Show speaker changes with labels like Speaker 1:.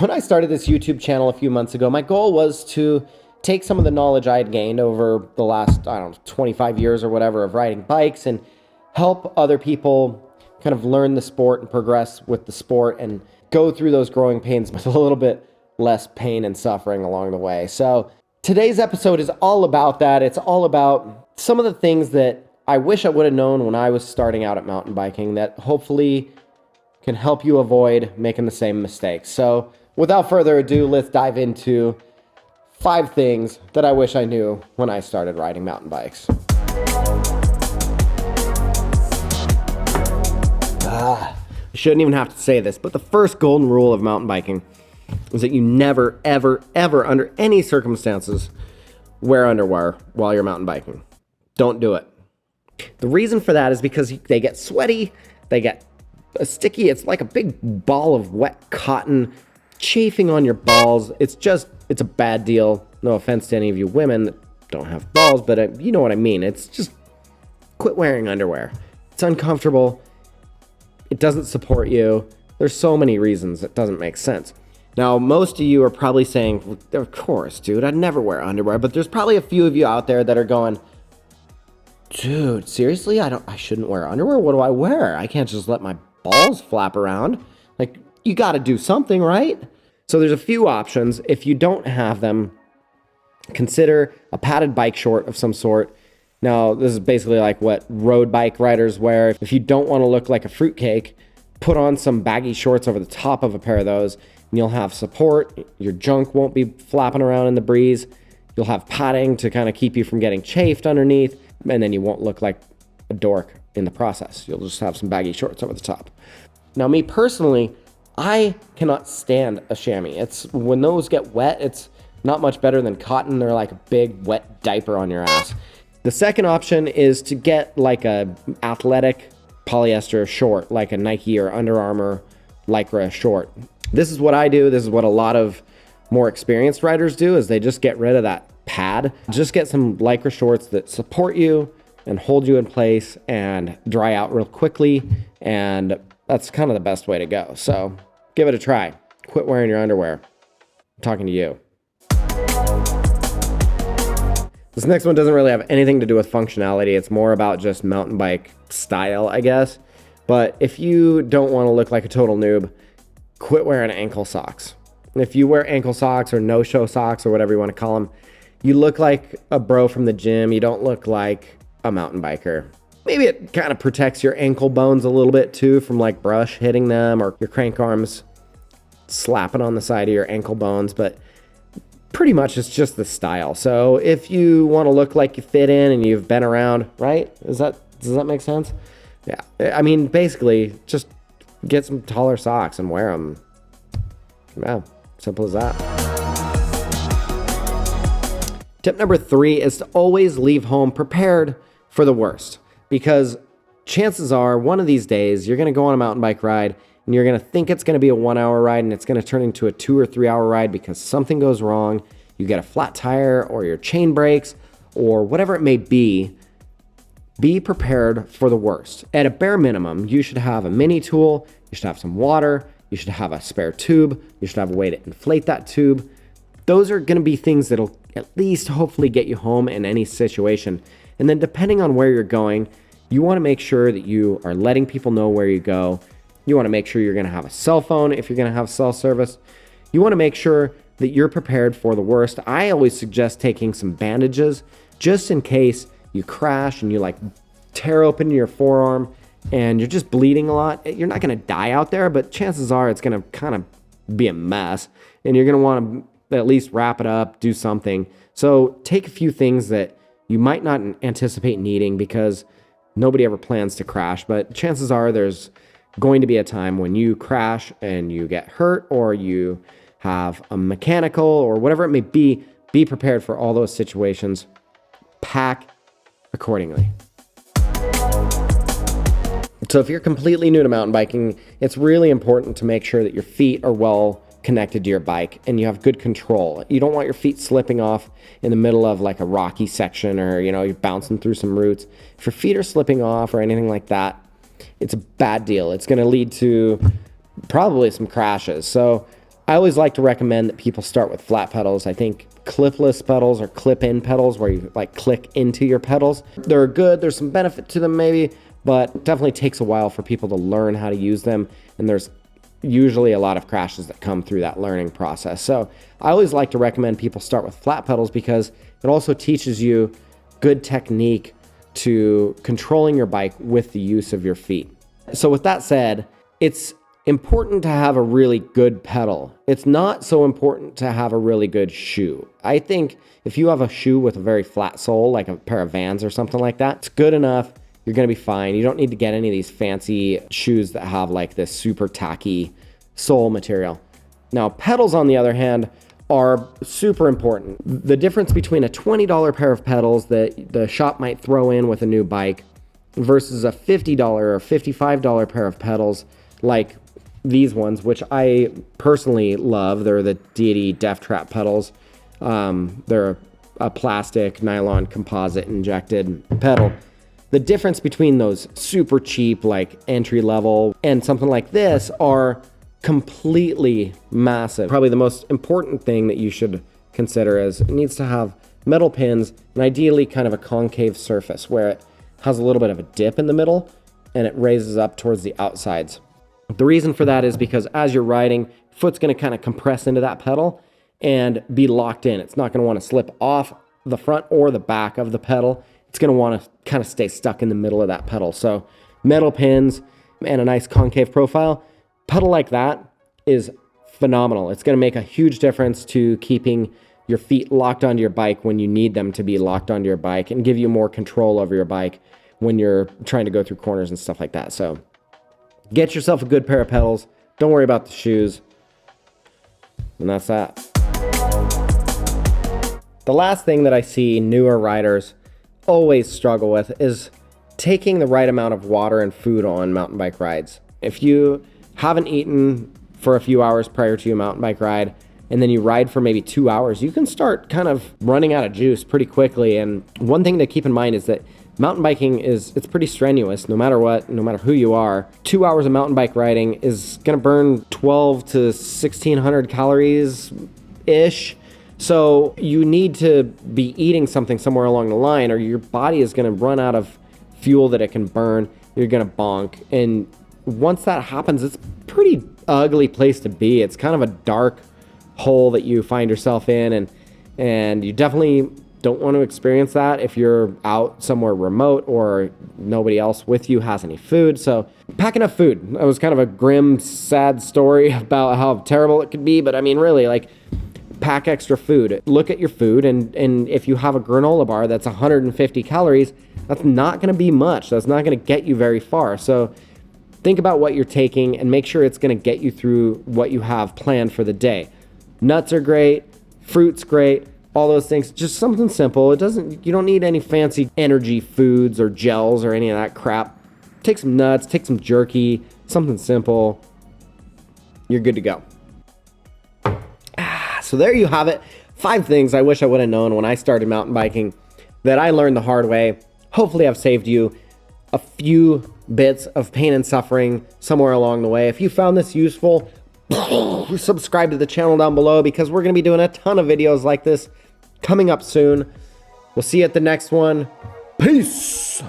Speaker 1: When I started this YouTube channel a few months ago, my goal was to take some of the knowledge I had gained over the last, 25 years or whatever of riding bikes and help other people kind of learn the sport and progress with the sport and go through those growing pains with a little bit less pain and suffering along the way. So today's episode is all about that. It's all about some of the things that I wish I would have known when I was starting out at mountain biking that hopefully can help you avoid making the same mistakes. So without further ado, let's dive into 5 things that I wish I knew when I started riding mountain bikes. I shouldn't even have to say this, but the first golden rule of mountain biking is that you never, ever, ever, under any circumstances, wear underwear while you're mountain biking. Don't do it. The reason for that is because they get sweaty, they get sticky. It's like a big ball of wet cotton chafing on your balls. It's a bad deal. No offense to any of you women that don't have balls, but you know what I mean. It's just quit wearing underwear. It's uncomfortable. It doesn't support you. There's so many reasons it doesn't make sense. Now, most of you are probably saying, of course, dude, I'd never wear underwear. But there's probably a few of you out there that are going, dude, seriously? I shouldn't wear underwear? What do I wear? I can't just let my balls flap around. Like, you got to do something, right? So there's a few options. If you don't have them, consider a padded bike short of some sort. Now, this is basically like what road bike riders wear. If you don't want to look like a fruitcake, put on some baggy shorts over the top of a pair of those, and you'll have support. Your junk won't be flapping around in the breeze. You'll have padding to kind of keep you from getting chafed underneath, and then you won't look like a dork in the process. You'll just have some baggy shorts over the top. Now, me personally, I cannot stand a chamois. When those get wet, it's not much better than cotton. They're like a big wet diaper on your ass. The second option is to get like a athletic polyester short, like a Nike or Under Armour Lycra short. This is what I do. This is what a lot of more experienced riders do, is they just get rid of that pad. Just get some Lycra shorts that support you and hold you in place and dry out real quickly. And that's kind of the best way to go. So give it a try. Quit wearing your underwear. I'm talking to you. This next one doesn't really have anything to do with functionality. It's more about just mountain bike style, I guess. But if you don't want to look like a total noob, quit wearing ankle socks. If you wear ankle socks or no-show socks or whatever you want to call them, you look like a bro from the gym. You don't look like a mountain biker. Maybe it kind of protects your ankle bones a little bit too from like brush hitting them or your crank arms slapping on the side of your ankle bones, but pretty much it's just the style. So if you want to look like you fit in and you've been around, right? Does that make sense? Yeah. I mean, basically just get some taller socks and wear them. Yeah, simple as that. Tip number 3 is to always leave home prepared for the worst, because chances are one of these days you're going to go on a mountain bike ride and you're going to think it's going to be a 1-hour ride and it's going to turn into a 2 or 3 hour ride because something goes wrong. You get a flat tire or your chain breaks or whatever it may be. Be prepared for the worst. At a bare minimum, you should have a mini tool. You should have some water. You should have a spare tube. You should have a way to inflate that tube. Those are going to be things that'll at least hopefully get you home in any situation. And then depending on where you're going, you want to make sure that you are letting people know where you go. You want to make sure you're going to have a cell phone if you're going to have cell service. You want to make sure that you're prepared for the worst. I always suggest taking some bandages just in case you crash and you like tear open your forearm and you're just bleeding a lot. You're not going to die out there, but chances are it's going to kind of be a mess and you're going to want to at least wrap it up, do something. So take a few things that you might not anticipate needing because nobody ever plans to crash, but chances are there's going to be a time when you crash and you get hurt or you have a mechanical or whatever it may be. Be prepared for all those situations. Pack accordingly. So if you're completely new to mountain biking, it's really important to make sure that your feet are well connected to your bike and you have good control. You don't want your feet slipping off in the middle of like a rocky section or, you're bouncing through some roots. If your feet are slipping off or anything like that, it's a bad deal. It's going to lead to probably some crashes. So I always like to recommend that people start with flat pedals. I think clipless pedals or clip-in pedals where you like click into your pedals, they're good. There's some benefit to them maybe, but it definitely takes a while for people to learn how to use them. And there's usually a lot of crashes that come through that learning process. So I always like to recommend people start with flat pedals because it also teaches you good technique to controlling your bike with the use of your feet. So with that said, it's important to have a really good pedal. It's not so important to have a really good shoe. I think if you have a shoe with a very flat sole, like a pair of Vans or something like that, it's good enough. You're going to be fine. You don't need to get any of these fancy shoes that have like this super tacky sole material. Now, pedals, on the other hand, are super important. The difference between a $20 pair of pedals that the shop might throw in with a new bike versus a $50 or $55 pair of pedals like these ones, which I personally love. They're the Deity Death Trap pedals. They're a plastic nylon composite injected pedal. The difference between those super cheap, like entry level, and something like this are completely massive. Probably the most important thing that you should consider is it needs to have metal pins and ideally kind of a concave surface where it has a little bit of a dip in the middle and it raises up towards the outsides. The reason for that is because as you're riding, foot's going to kind of compress into that pedal and be locked in. It's not going to want to slip off the front or the back of the pedal. It's going to want to kind of stay stuck in the middle of that pedal. So metal pins and a nice concave profile, pedal like that is phenomenal. It's going to make a huge difference to keeping your feet locked onto your bike when you need them to be locked onto your bike and give you more control over your bike when you're trying to go through corners and stuff like that. So get yourself a good pair of pedals. Don't worry about the shoes. And that's that. The last thing that I see newer riders always struggle with is taking the right amount of water and food on mountain bike rides. If you haven't eaten for a few hours prior to your mountain bike ride, and then you ride for maybe 2 hours, you can start kind of running out of juice pretty quickly. And one thing to keep in mind is that mountain biking it's pretty strenuous no matter what, no matter who you are. 2 hours of mountain bike riding is going to burn 12 to 1600 calories ish. So you need to be eating something somewhere along the line or your body is going to run out of fuel that it can burn. You're going to bonk. And once that happens, it's a pretty ugly place to be. It's kind of a dark hole that you find yourself in. And you definitely don't want to experience that if you're out somewhere remote or nobody else with you has any food. So pack enough food. That was kind of a grim, sad story about how terrible it could be. But I mean, really, like, pack extra food. Look at your food, and if you have a granola bar that's 150 calories, that's not going to be much. That's not going to get you very far. So think about what you're taking and make sure it's going to get you through what you have planned for the day. Nuts are great, fruit's great, all those things. Just something simple. You don't need any fancy energy foods or gels or any of that crap. Take some nuts, take some jerky, something simple. You're good to go. So there you have it. 5 things I wish I would have known when I started mountain biking that I learned the hard way. Hopefully I've saved you a few bits of pain and suffering somewhere along the way. If you found this useful, subscribe to the channel down below because we're going to be doing a ton of videos like this coming up soon. We'll see you at the next one. Peace.